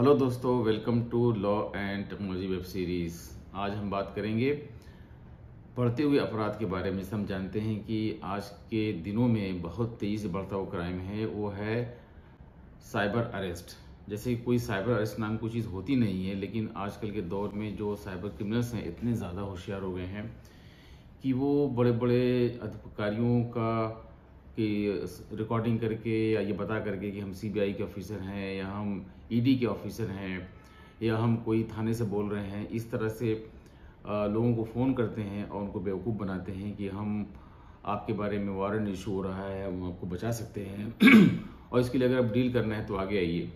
Hello दोस्तों, welcome to law and technology web series. आज हम बात करेंगे बढ़ते हुए अपराध के बारे में। हम जानते हैं कि आज के दिनों में बहुत तेज़ी से बढ़ता हुआ क्राइम है, वो है साइबर अरेस्ट। जैसे कोई साइबर अरेस्ट नाम कोई चीज़ होती नहीं है, लेकिन आजकल के दौर में जो साइबर क्रिमिनल्स हैं इतने ज़्यादा होशियार हो गए हैं कि वो बड़े बड़े अधिकारियों का कि रिकॉर्डिंग करके या ये बता करके कि हम सीबीआई के ऑफिसर हैं या हम ईडी के ऑफिसर हैं या हम कोई थाने से बोल रहे हैं, इस तरह से लोगों को फ़ोन करते हैं और उनको बेवकूफ़ बनाते हैं कि हम आपके बारे में वारंट इशू हो रहा है, हम आपको बचा सकते हैं और इसके लिए अगर आप डील करना है तो आगे आइए।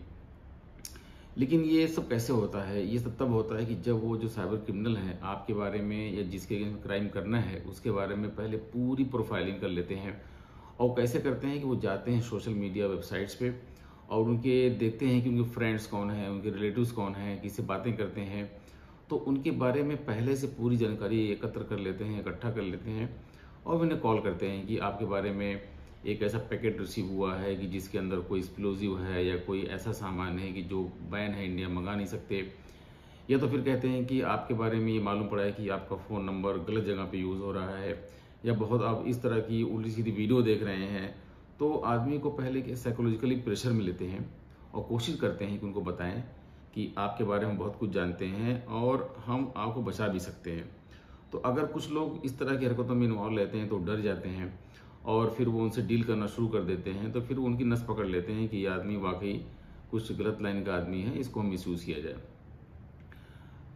लेकिन ये सब कैसे होता है? ये सब तब होता है कि जब वो जो साइबर क्रिमिनल हैं आपके बारे में या जिसके अगेंस्ट क्राइम करना है उसके बारे में पहले पूरी प्रोफाइलिंग कर लेते हैं। और कैसे करते हैं कि वो जाते हैं सोशल मीडिया वेबसाइट्स पे और उनके देखते हैं कि उनके फ्रेंड्स कौन हैं, उनके रिलेटिव्स कौन हैं, किससे बातें करते हैं, तो उनके बारे में पहले से पूरी जानकारी एकत्र कर लेते हैं, इकट्ठा कर लेते हैं और उन्हें कॉल करते हैं कि आपके बारे में एक ऐसा पैकेट रिसीव हुआ है कि जिसके अंदर कोई एक्सप्लोजिव है या कोई ऐसा सामान है कि जो बैन है, इंडिया मंगा नहीं सकते। या तो फिर कहते हैं कि आपके बारे में ये मालूम पड़ा है कि आपका फ़ोन नंबर गलत जगह पे यूज़ हो रहा है या बहुत आप इस तरह की उल्टी सीधी वीडियो देख रहे हैं। तो आदमी को पहले साइकोलॉजिकली प्रेशर में लेते हैं और कोशिश करते हैं कि उनको बताएं कि आपके बारे में बहुत कुछ जानते हैं और हम आपको बचा भी सकते हैं। तो अगर कुछ लोग इस तरह की हरकतों में इन्वॉल्व लेते हैं तो डर जाते हैं और फिर वो उनसे डील करना शुरू कर देते हैं। तो फिर उनकी नस पकड़ लेते हैं कि ये आदमी वाकई कुछ गलत लाइन का आदमी है, इसको हम मिसयूज़ किया जाए।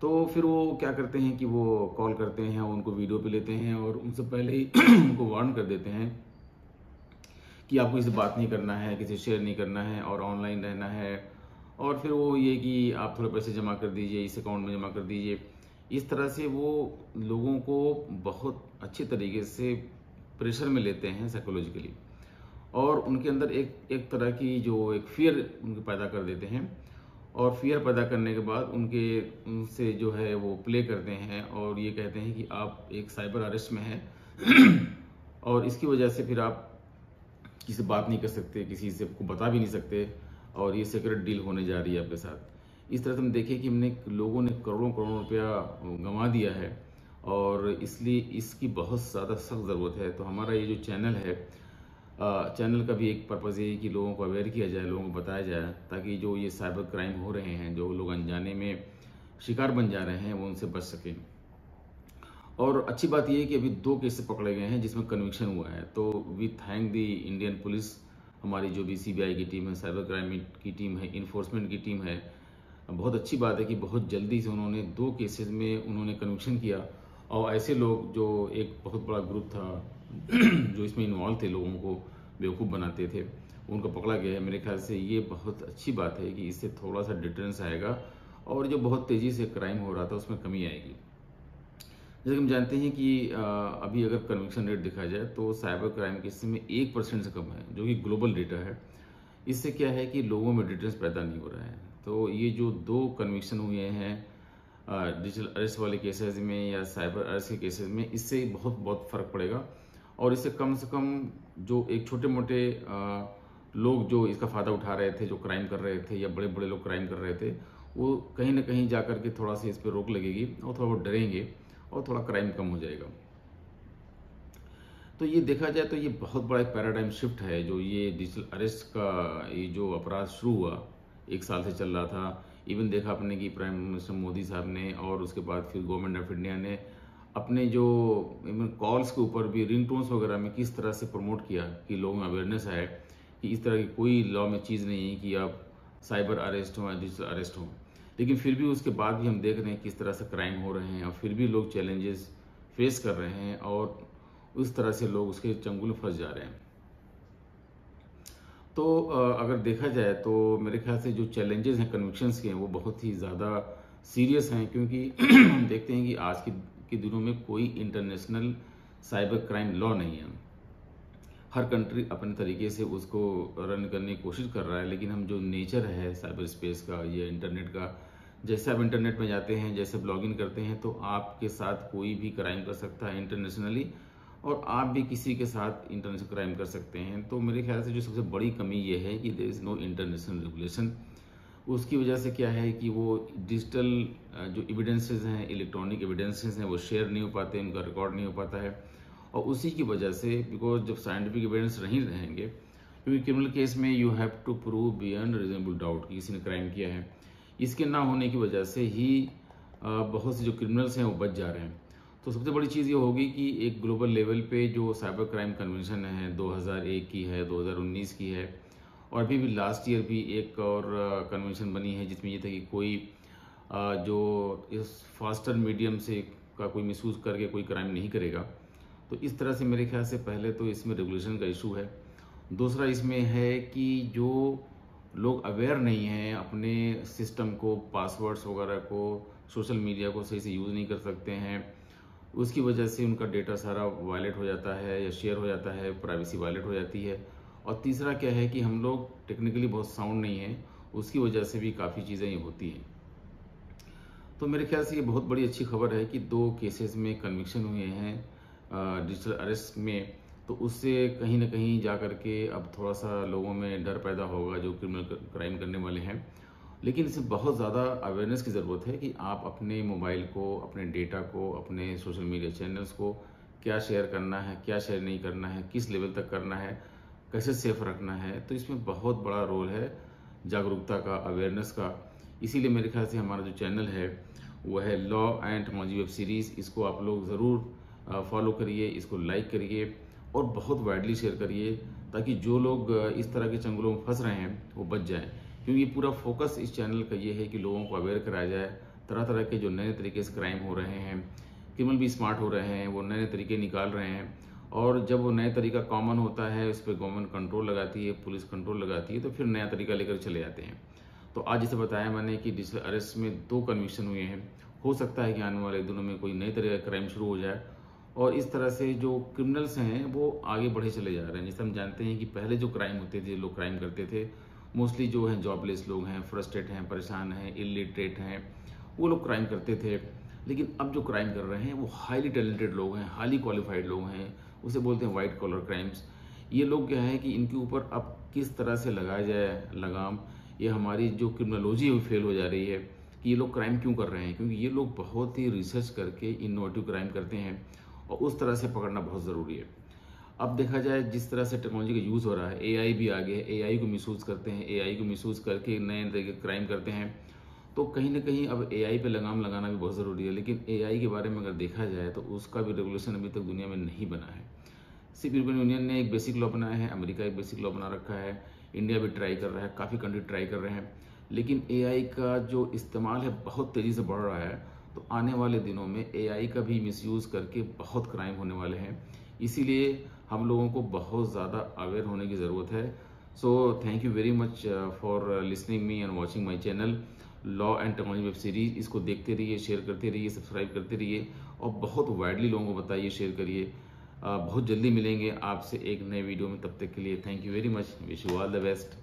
तो फिर वो क्या करते हैं कि वो कॉल करते हैं, उनको वीडियो पे लेते हैं और उनसे पहले ही उनको वार्न कर देते हैं कि आपको इसे बात नहीं करना है, किसी शेयर नहीं करना है और ऑनलाइन रहना है। और फिर वो ये कि आप थोड़े पैसे जमा कर दीजिए, इस अकाउंट में जमा कर दीजिए। इस तरह से वो लोगों को बहुत अच्छे तरीके से प्रेशर में लेते हैं साइकोलॉजिकली और उनके अंदर एक तरह की जो एक फियर उनको पैदा कर देते हैं। और फियर पैदा करने के बाद उनसे जो है वो प्ले करते हैं और ये कहते हैं कि आप एक साइबर अरेस्ट में हैं और इसकी वजह से फिर आप किसी से बात नहीं कर सकते, किसी से को बता भी नहीं सकते और ये सीक्रेट डील होने जा रही है आपके साथ। इस तरह से हम देखें कि लोगों ने करोड़ों करोड़ों रुपया गंवा दिया है और इसलिए इसकी बहुत ज़्यादा सख्त ज़रूरत है। तो हमारा ये जो चैनल है, चैनल का भी एक पर्पज़ ये है कि लोगों को अवेयर किया जाए, लोगों को बताया जाए ताकि जो ये साइबर क्राइम हो रहे हैं, जो लोग अनजाने में शिकार बन जा रहे हैं, वो उनसे बच सकें। और अच्छी बात ये है कि अभी 2 केसेस पकड़े गए हैं जिसमें कन्विक्शन हुआ है। तो we thank the Indian police, हमारी जो भी सीबीआई की टीम है, साइबर क्राइम की टीम है, इन्फोर्समेंट की टीम है। बहुत अच्छी बात है कि बहुत जल्दी से उन्होंने 2 केसेस में उन्होंने कन्विक्शन किया और ऐसे लोग जो एक बहुत बड़ा ग्रुप था जो इसमें इन्वॉल्व थे, लोगों को बेवकूफ़ बनाते थे, उनको पकड़ा गया है। मेरे ख्याल से ये बहुत अच्छी बात है कि इससे थोड़ा सा डिटरेंस आएगा और जो बहुत तेज़ी से क्राइम हो रहा था उसमें कमी आएगी। जैसे हम जानते हैं कि अभी अगर कन्विक्शन रेट देखा जाए तो साइबर क्राइम केस में 1% से कम है, जो कि ग्लोबल डेटा है। इससे क्या है कि लोगों में डिटरेंस पैदा नहीं हो रहा है। तो ये जो 2 कन्विक्शन हुए हैं डिजिटल अरेस्ट वाले केसेस में या साइबर अरेस्ट के केसेस में, इससे बहुत फ़र्क पड़ेगा और इससे कम से कम जो एक छोटे मोटे लोग जो इसका फ़ायदा उठा रहे थे, जो क्राइम कर रहे थे या बड़े बड़े लोग क्राइम कर रहे थे, वो कहीं ना कहीं जा कर के थोड़ा सा इस पर रोक लगेगी और थोड़ा बहुत डरेंगे और थोड़ा क्राइम कम हो जाएगा। तो ये देखा जाए तो ये बहुत बड़ा एक पैराडाइम शिफ्ट है। जो ये डिजिटल अरेस्ट का ये जो अपराध शुरू हुआ 1 साल से चल रहा था। इवन देखा आपने कि प्राइम मिनिस्टर मोदी साहब ने और उसके बाद फिर गवर्नमेंट ऑफ इंडिया ने अपने जो इवन कॉल्स के ऊपर भी रिंगटोन्स वगैरह में किस तरह से प्रमोट किया कि लोगों में अवेयरनेस आए कि इस तरह की कोई लॉ में चीज़ नहीं है कि आप साइबर अरेस्ट हो या डिजिटल अरेस्ट हो। लेकिन फिर भी उसके बाद भी हम देख रहे हैं किस तरह से क्राइम हो रहे हैं और फिर भी लोग चैलेंजेस फेस कर रहे हैं और उस तरह से लोग उसके चंगुल में फंस जा रहे हैं। तो अगर देखा जाए तो मेरे ख्याल से जो चैलेंजेस हैं कन्विक्शंस के हैं वो बहुत ही ज़्यादा सीरियस हैं, क्योंकि हम देखते हैं कि आज के दिनों में कोई इंटरनेशनल साइबर क्राइम लॉ नहीं है। हर कंट्री अपने तरीके से उसको रन करने की कोशिश कर रहा है, लेकिन हम जो नेचर है साइबर स्पेस का या इंटरनेट का, जैसे आप इंटरनेट में जाते हैं, जैसे आप लॉगिन करते हैं तो आपके साथ कोई भी क्राइम कर सकता है इंटरनेशनली और आप भी किसी के साथ इंटरनेशनल क्राइम कर सकते हैं। तो मेरे ख्याल से जो सबसे बड़ी कमी ये है कि there is no international regulation. उसकी वजह से क्या है कि वो डिजिटल जो एविडेंसेस हैं, इलेक्ट्रॉनिक एविडेंसेस हैं, वो शेयर नहीं हो पाते, उनका रिकॉर्ड नहीं हो पाता है। और उसी की वजह से, बिकॉज जब साइंटिफिक एविडेंस नहीं रहेंगे, क्योंकि क्रिमिनल केस में you have to prove beyond reasonable doubt कि किसी ने क्राइम किया है, इसके ना होने की वजह से ही बहुत से जो क्रिमिनल्स हैं वो बच जा रहे हैं। तो सबसे बड़ी चीज़ ये होगी कि एक ग्लोबल लेवल पे जो साइबर क्राइम कन्वेंशन है 2001 की है, 2019 की है, और अभी भी लास्ट ईयर भी एक और कन्वेंशन बनी है जिसमें ये था कि कोई जो इस फास्टर मीडियम से का कोई मिसयूज़ करके कोई क्राइम नहीं करेगा। तो इस तरह से मेरे ख्याल से पहले तो इसमें रेगुलेशन का इशू है। दूसरा इसमें है कि जो लोग अवेयर नहीं हैं अपने सिस्टम को, पासवर्ड्स वगैरह को, सोशल मीडिया को सही से यूज़ नहीं कर सकते हैं, उसकी वजह से उनका डेटा सारा वायलेट हो जाता है या शेयर हो जाता है, प्राइवेसी वायलेट हो जाती है। और तीसरा क्या है कि हम लोग टेक्निकली बहुत साउंड नहीं हैं, उसकी वजह से भी काफ़ी चीज़ें ये होती हैं। तो मेरे ख्याल से ये बहुत बड़ी अच्छी खबर है कि 2 केसेस में कन्विक्शन हुए हैं डिजिटल अरेस्ट में। तो उससे कहीं ना कहीं जा कर के अब थोड़ा सा लोगों में डर पैदा होगा जो क्रिमिनल क्राइम करने वाले हैं। लेकिन इसमें बहुत ज़्यादा अवेयरनेस की ज़रूरत है कि आप अपने मोबाइल को, अपने डेटा को, अपने सोशल मीडिया चैनल्स को क्या शेयर करना है, क्या शेयर नहीं करना है, किस लेवल तक करना है, कैसे सेफ रखना है। तो इसमें बहुत बड़ा रोल है जागरूकता का, अवेयरनेस का। इसीलिए मेरे ख्याल से हमारा जो चैनल है वो है law and technology web series. इसको आप लोग ज़रूर फॉलो करिए, इसको लाइक करिए और बहुत वाइडली शेयर करिए, ताकि जो लोग इस तरह के चंगुलों में फंस रहे हैं वो बच जाएं। क्योंकि ये पूरा फोकस इस चैनल का ये है कि लोगों को अवेयर कराया जाए। तरह तरह के जो नए तरीके से क्राइम हो रहे हैं, क्रिमिनल भी स्मार्ट हो रहे हैं, वो नए तरीके निकाल रहे हैं। और जब वो नया तरीका कॉमन होता है, उस पर गवर्नमेंट कंट्रोल लगाती है, पुलिस कंट्रोल लगाती है, तो फिर नया तरीका लेकर चले जाते हैं। तो आज जैसे बताया मैंने कि डिजिटल अरेस्ट में 2 कन्विक्शन हुए हैं। हो सकता है कि आने वाले दिनों में कोई नई तरह का क्राइम शुरू हो जाए और इस तरह से जो क्रिमिनल्स हैं वो आगे बढ़े चले जा रहे हैं। जैसे हम जानते हैं कि पहले जो क्राइम होते थे, लोग क्राइम करते थे, मोस्टली जो हैं जॉबलेस लोग हैं, फ्रस्ट्रेट हैं, परेशान हैं, इलिटरेट हैं, वो लोग क्राइम करते थे। लेकिन अब जो क्राइम कर रहे हैं वो हाईली टैलेंटेड लोग हैं, हाईली क्वालिफाइड लोग हैं, उसे बोलते हैं वाइट कॉलर क्राइम्स। ये लोग क्या है कि इनके ऊपर अब किस तरह से लगाया जाए लगाम, ये हमारी जो क्रिमिनोलॉजी है वो फेल हो जा रही है कि ये लोग क्राइम क्यों कर रहे हैं। क्योंकि ये लोग बहुत ही रिसर्च करके इनोवेटिव क्राइम करते हैं और उस तरह से पकड़ना बहुत ज़रूरी है। अब देखा जाए जिस तरह से टेक्नोलॉजी का यूज़ हो रहा है, एआई भी आ गया, एआई को मिसयूज़ करते हैं, एआई को मिसयूज़ करके नए नए तरीके क्राइम करते हैं। तो कहीं ना कहीं अब एआई पे लगाम लगाना भी बहुत ज़रूरी है। लेकिन एआई के बारे में अगर देखा जाए तो उसका भी रेगुलेशन अभी तक दुनिया में नहीं बना है। सिर्फ यूरोपियन यूनियन ने एक बेसिक लॉ बनाया है, अमेरिका एक बेसिक लॉ बना रखा है, इंडिया भी ट्राई कर रहा है, काफ़ी कंट्री ट्राई कर रहे हैं। लेकिन एआई का जो इस्तेमाल है बहुत तेज़ी से बढ़ रहा है। तो आने वाले दिनों में एआई का भी मिसयूज़ करके बहुत क्राइम होने वाले हैं। इसीलिए हम लोगों को बहुत ज़्यादा अवेयर होने की ज़रूरत है। So thank you very much for listening me and watching my channel law and technology web series. इसको देखते रहिए, शेयर करते रहिए, सब्सक्राइब करते रहिए और बहुत वाइडली लोगों को बताइए, शेयर करिए। बहुत जल्दी मिलेंगे आपसे एक नए वीडियो में। तब तक के लिए thank you very much, wish you all the best.